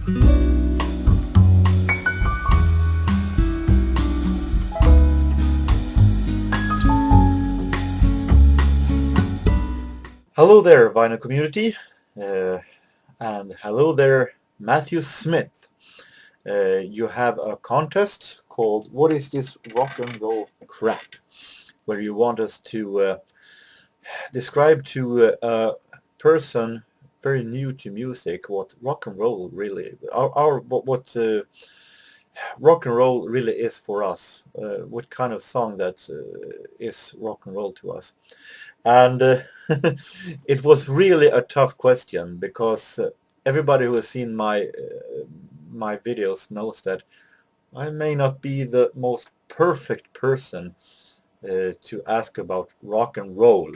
Hello there, vinyl community, and hello there, Matthew Smith. You have a contest called "What is this rock and roll crap?" where you want us to describe to a person very new to music what rock and roll really, what rock and roll really is for us. What kind of song that is rock and roll to us. And it was really a tough question because everybody who has seen my videos knows that I may not be the most perfect person to ask about rock and roll.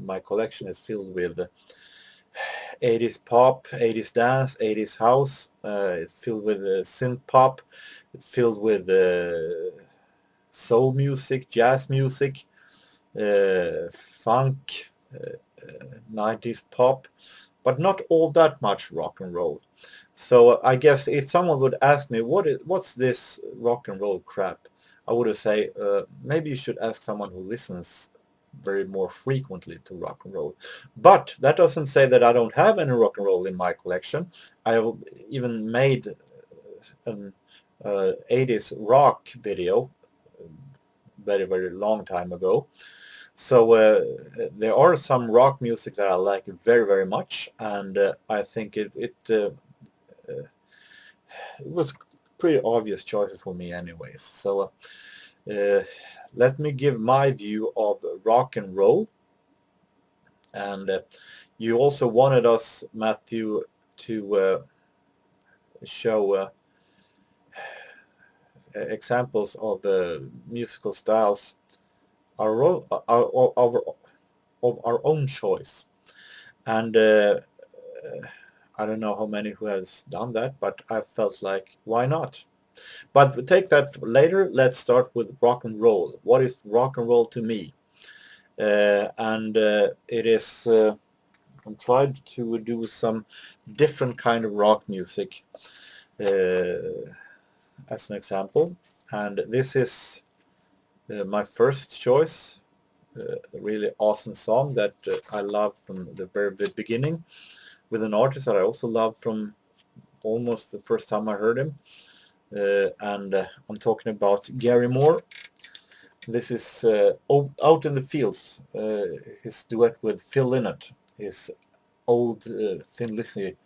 My collection is filled with 80s pop, 80s dance, 80s house. It's filled with synth pop. It's filled with soul music, jazz music, funk, 90s pop, but not all that much rock and roll. So I guess if someone would ask me what's this rock and roll crap, I would say maybe you should ask someone who listens very more frequently to rock and roll. But that doesn't say that I don't have any rock and roll in my collection. I have even made an 80s rock video very, very long time ago. So there are some rock music that I like very, very much, and I think it was pretty obvious choices for me anyways. So let me give my view of rock and roll. And you also wanted us, Matthew, to show examples of musical styles of our own choice. And I don't know how many who has done that, but I felt like, why not? But we'll take that later. Let's start with rock and roll. What is rock and roll to me? And it is, I'm trying to do some different kind of rock music as an example. And this is my first choice, a really awesome song that I love from the very beginning, with an artist that I also love from almost the first time I heard him. And I'm talking about Gary Moore. This is Out in the Fields, his duet with Phil Lynott, his old Thin Lizzy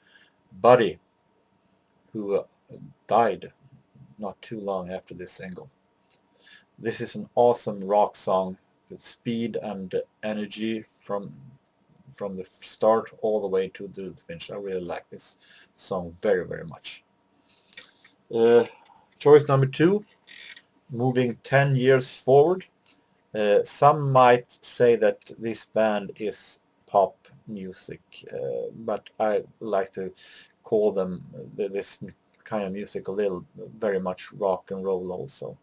buddy, who died not too long after this single. This is an awesome rock song with speed and energy from the start all the way to the finish. I really like this song very, very much. Choice number 2, moving 10 years forward. Some might say that this band is pop music, but I like to call them this kind of music a little very much rock and roll also.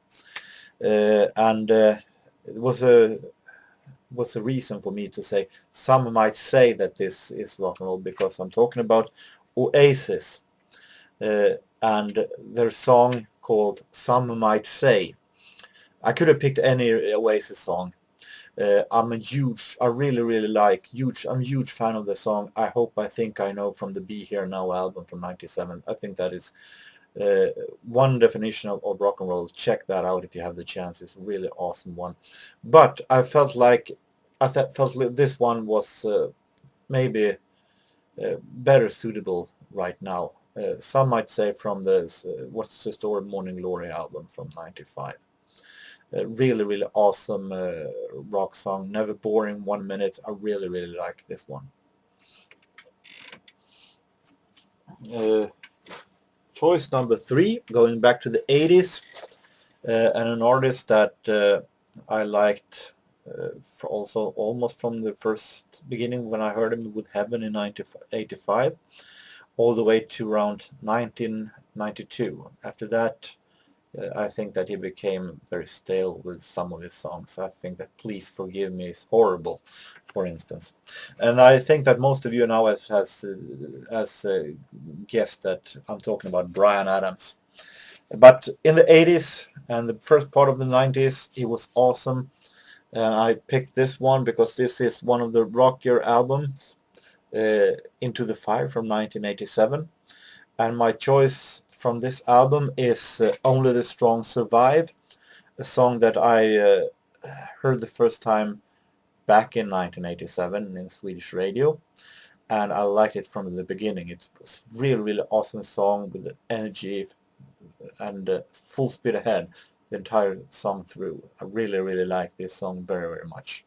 And it was a reason for me to say some might say that this is rock and roll, because I'm talking about Oasis and their song called Some Might Say. I could have picked any Oasis song. I'm a huge fan of the song I Hope I Think I Know from the Be Here Now album from 97. I think that is one definition of rock and roll. Check that out if you have the chance. It's a really awesome one. But I felt like this one was maybe better suitable right now. Some might say from the What's the Story Morning Glory album from 95. Really, really awesome rock song. Never boring, 1 minute. I really, really like this one. Choice number 3, going back to the 80s, and an artist that I liked also almost from the first beginning when I heard him with Heaven in 1985, all the way to around 1992. After that, I think that he became very stale with some of his songs. I think that Please Forgive Me is horrible, for instance. And I think that most of you now has guessed that I'm talking about Bryan Adams. But in the 80s and the first part of the 90s, he was awesome. And I picked this one because this is one of the rockier albums, Into the Fire from 1987. And my choice from this album is Only the Strong Survive, a song that I heard the first time back in 1987 in Swedish radio. And I liked it from the beginning. It's a really, really awesome song with energy and full speed ahead the entire song through. I really, really like this song very, very much.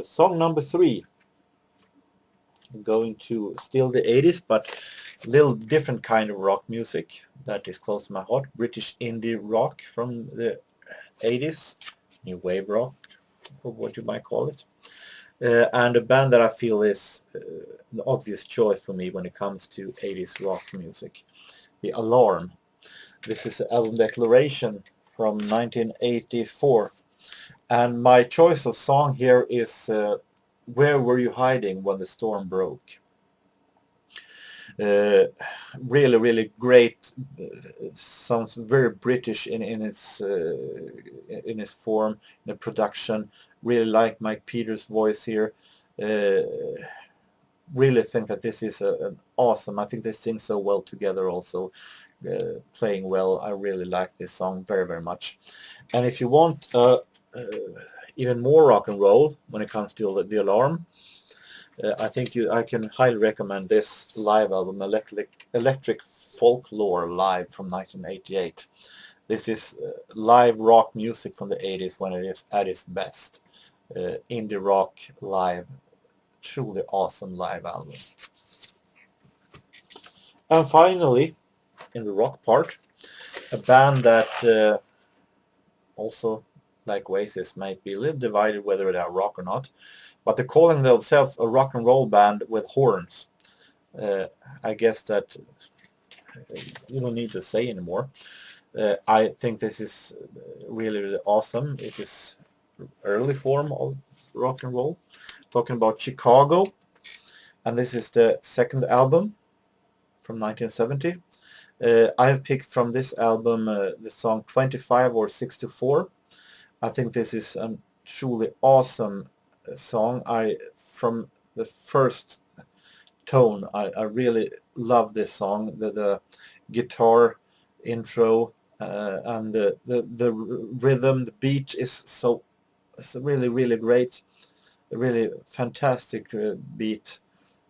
Song number 3. I'm going to still the 80s, but a little different kind of rock music that is close to my heart. British indie rock from the 80s, new wave rock, or what you might call it. And a band that I feel is an obvious choice for me when it comes to 80s rock music, The Alarm. This is the album Declaration from 1984. And my choice of song here is Where Were You Hiding When the Storm Broke? Really, really great. Sounds very British in its form, in the production. Really like Mike Peters' voice here. Really think that this is an awesome. I think they sing so well together also, playing well. I really like this song very, very much. And if you want even more rock and roll when it comes to The Alarm, I think I can highly recommend this live album, Electric Folklore Live from 1988. This is live rock music from the 80s when it is at its best. Indie rock live, truly awesome live album. And finally, in the rock part, a band that also, like Oasis, might be a little divided whether they are rock or not, but they're calling themselves a rock and roll band with horns. I guess that you don't need to say anymore. I think this is really, really awesome. This is early form of rock and roll. Talking about Chicago, and this is the second album from 1970. I have picked from this album the song 25 or 6-4. I think this is a truly awesome song. From the first tone, I really love this song. The guitar intro and the rhythm, the beat is it's really, really great. A really fantastic beat,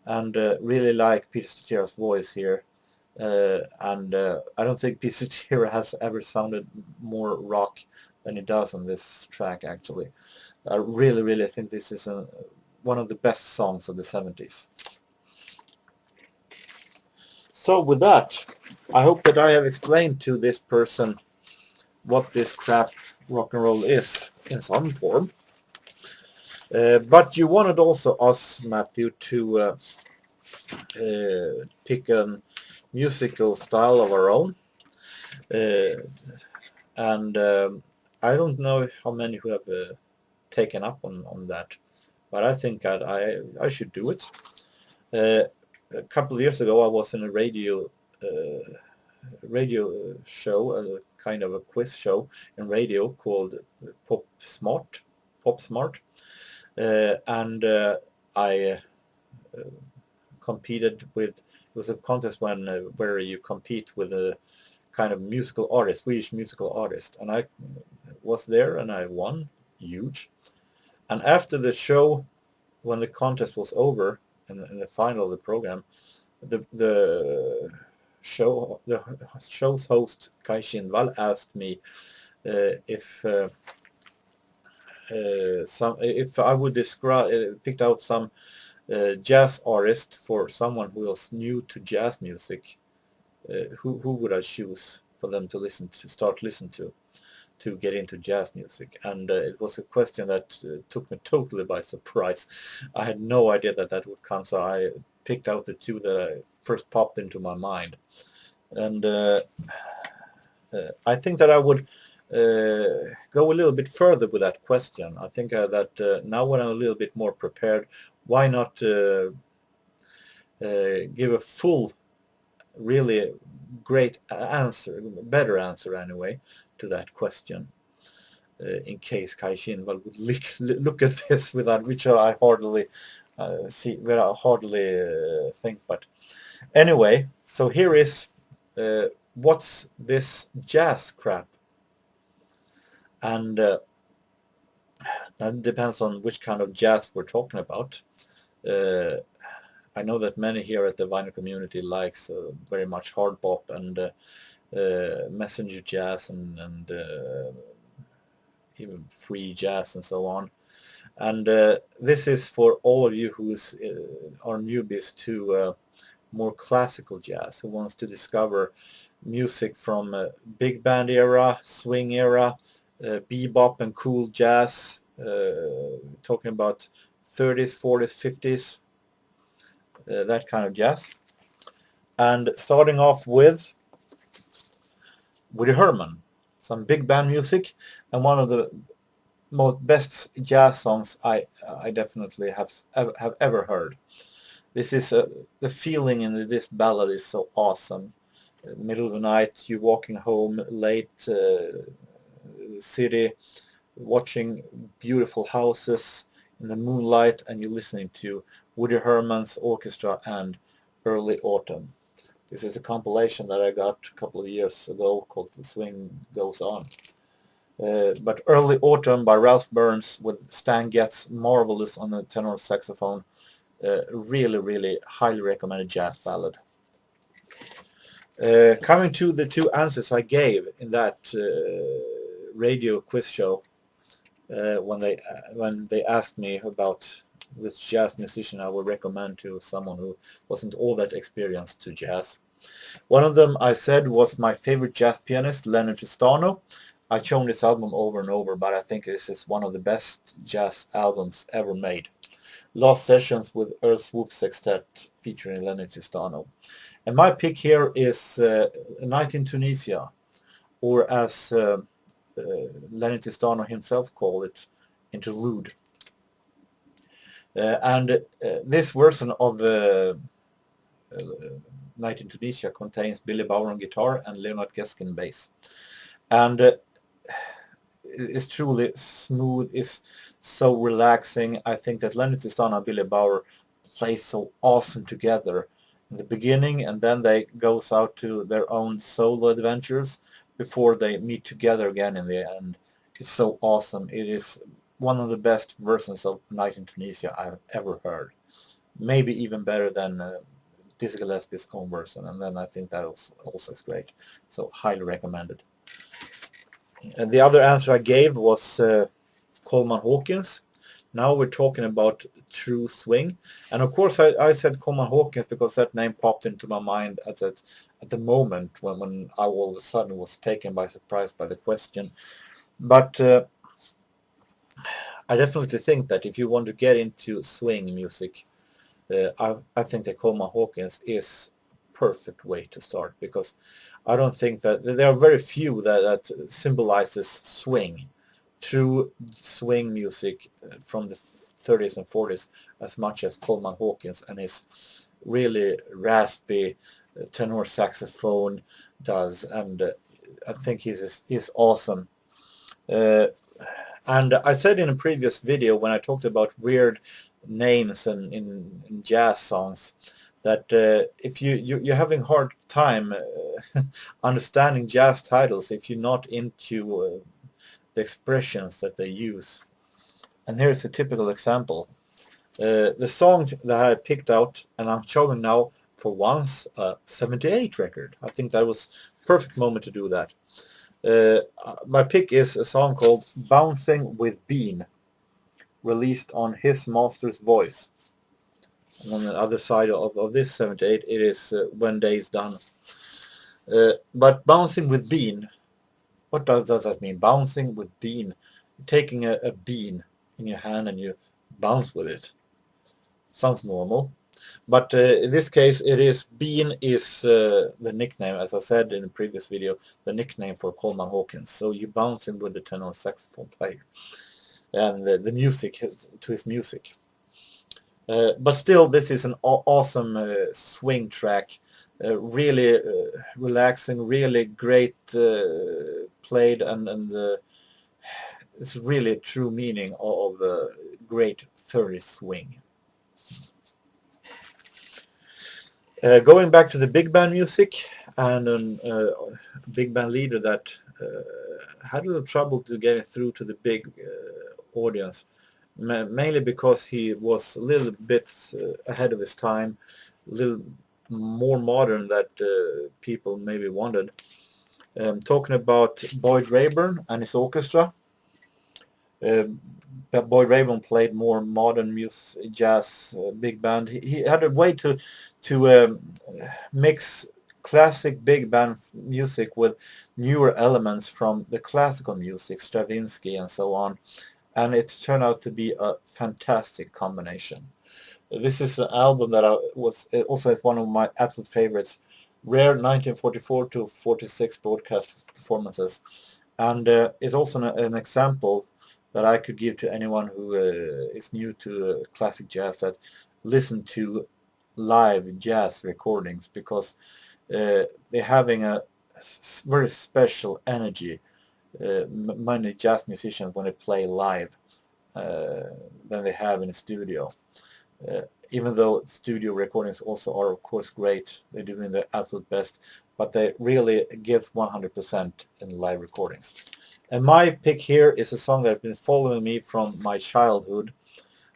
and really like Peter Cetera's voice here. And I don't think Peter Cetera has ever sounded more rock than he does on this track, actually. I really, really think this is one of the best songs of the 70s. So with that, I hope that I have explained to this person what this crap rock and roll is in some form. But you wanted also us, Matthew, to pick a musical style of our own. And I don't know how many who have taken up on that, but I think that I should do it. A couple of years ago, I was in a radio show, kind of a quiz show in radio called Pop Smart, and I competed with. It was a contest where you compete with a kind of musical artist, Swedish musical artist, and I was there and I won, huge. And after the show, when the contest was over, and in the final of the program, the show's host Kai Kindvall asked me if I would picked out some jazz artist for someone who was new to jazz music. Who would I choose for them to start listening to get into jazz music? And it was a question that took me totally by surprise. I had no idea that would come, so I picked out the two that first popped into my mind. And I think that I would go a little bit further with that question. I think that now when I'm a little bit more prepared, why not give a full, really great answer, better answer anyway, to that question. In case Kai Shinwal would look at this without, which I hardly think. But anyway, so here is what's this jazz crap, and that depends on which kind of jazz we're talking about. I know that many here at the vinyl community likes very much hard bop and messenger jazz and even free jazz and so on. And this is for all of you who are newbies to more classical jazz, who wants to discover music from big band era, swing era, bebop and cool jazz, talking about 30s, 40s, 50s, that kind of jazz. And starting off with Woody Herman, some big band music, and one of the most best jazz songs I definitely have ever heard. This is the feeling in this ballad is so awesome. Middle of the night, you're walking home late, city, watching beautiful houses in the moonlight, and you're listening to Woody Herman's orchestra and Early Autumn. This is a compilation that I got a couple of years ago called The Swing Goes On. But Early Autumn by Ralph Burns with Stan Getz marvelous on the tenor saxophone. Really, really highly recommended jazz ballad. Coming to the two answers I gave in that radio quiz show when they asked me about which jazz musician I would recommend to someone who wasn't all that experienced to jazz. One of them I said was my favorite jazz pianist, Leonard Tristano. I've shown this album over and over, but I think this is one of the best jazz albums ever made. Lost Sessions with Earl Swoop Sextet featuring Leonard Tristano. And my pick here is Night in Tunisia, or as Leonard Tristano himself called it, Interlude. And this version of Night in Tunisia contains Billy Bauer on guitar and Leonard Geskin bass. And it's truly smooth, it's so relaxing. I think that Leonard Tristano and Billy Bauer play so awesome together in the beginning, and then they goes out to their own solo adventures before they meet together again in the end. It's so awesome. It is one of the best versions of Night in Tunisia I've ever heard. Maybe even better than Dizzy Gillespie's own version, and then I think that also is great. So highly recommended. And the other answer I gave was Coleman Hawkins. Now we're talking about true swing, and of course I said Coleman Hawkins because that name popped into my mind at the moment when I all of a sudden was taken by surprise by the question. But I definitely think that if you want to get into swing music, I think that Coleman Hawkins is perfect way to start, because I don't think that there are very few that symbolizes swing, true swing music from the 30s and 40s as much as Coleman Hawkins and his really raspy tenor saxophone does, and I think he's awesome. And I said in a previous video when I talked about weird names in jazz songs that if you're having hard time understanding jazz titles if you're not into the expressions that they use. And here's a typical example. The song that I picked out and I'm showing now for once, a 78 record. I think that was perfect moment to do that. My pick is a song called Bouncing with Bean, released on His Master's Voice. And on the other side of this 78, it is When Day's Done. But Bouncing with Bean, what does that mean? Bouncing with bean. You're taking a bean in your hand and you bounce with it. Sounds normal. But in this case, it is Bean is the nickname, as I said in the previous video, the nickname for Coleman Hawkins. So you bounce in with the tenor saxophone player and the music to his music. But still, this is an awesome swing track, really relaxing, really great played, and it's really a true meaning of great 30s swing. Going back to the big band music, and a big band leader that had a little trouble to get through to the big audience, mainly because he was a little bit ahead of his time, a little more modern that people maybe wanted. Talking about Boyd Rayburn and his orchestra. Boyd Rayburn played more modern music, jazz, big band. He had a way to mix classic big band music with newer elements from the classical music, Stravinsky and so on, and it turned out to be a fantastic combination. This is an album that was also one of my absolute favorites, rare 1944 to 46 broadcast performances, and it's also an example that I could give to anyone who is new to classic jazz, that listen to live jazz recordings, because they're having a very special energy. Many jazz musicians, when they play live, than they have in a studio. Even though studio recordings also are of course great, they're doing their absolute best, but they really give 100% in live recordings. And my pick here is a song that has been following me from my childhood,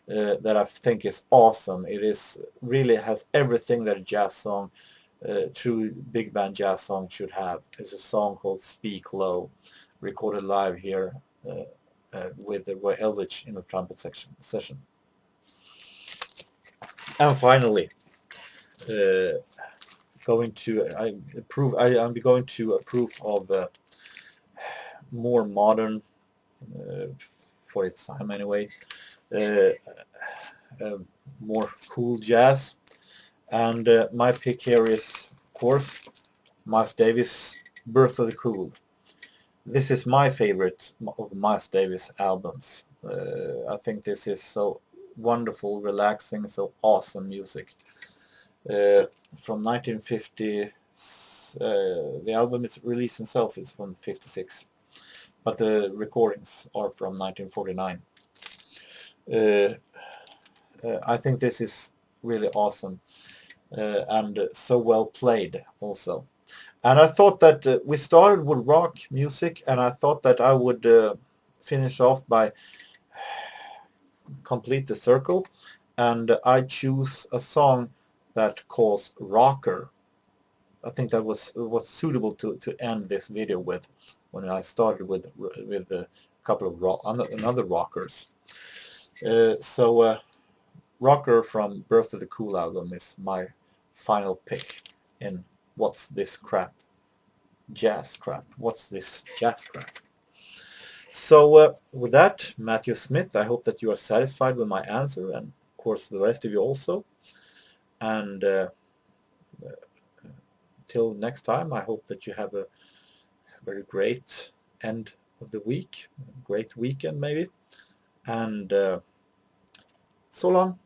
that I think is awesome. It is really has everything that a jazz song, true big band jazz song should have. It's a song called Speak Low, recorded live here with Roy Eldridge in the trumpet session. And finally, I'm going to approve of more modern, for its time anyway, uh, more cool jazz, and my pick here is, of course, Miles Davis' Birth of the Cool. This is my favorite of Miles Davis albums. I think this is so wonderful, relaxing, so awesome music. From 1950, the album is release itself is from 56, but the recordings are from 1949. I think this is really awesome, and so well played also. And I thought that we started with rock music, and I thought that I would finish off by complete the circle, and I choose a song that calls Rocker. I think that was suitable to end this video with, when I started with a couple of another rockers. So Rocker from Birth of the Cool album is my final pick in What's This Crap? Jazz Crap. What's This Jazz Crap? So with that, Matthew Smith, I hope that you are satisfied with my answer, and of course the rest of you also. And till next time, I hope that you have a very great end of the week, great weekend maybe, and so long.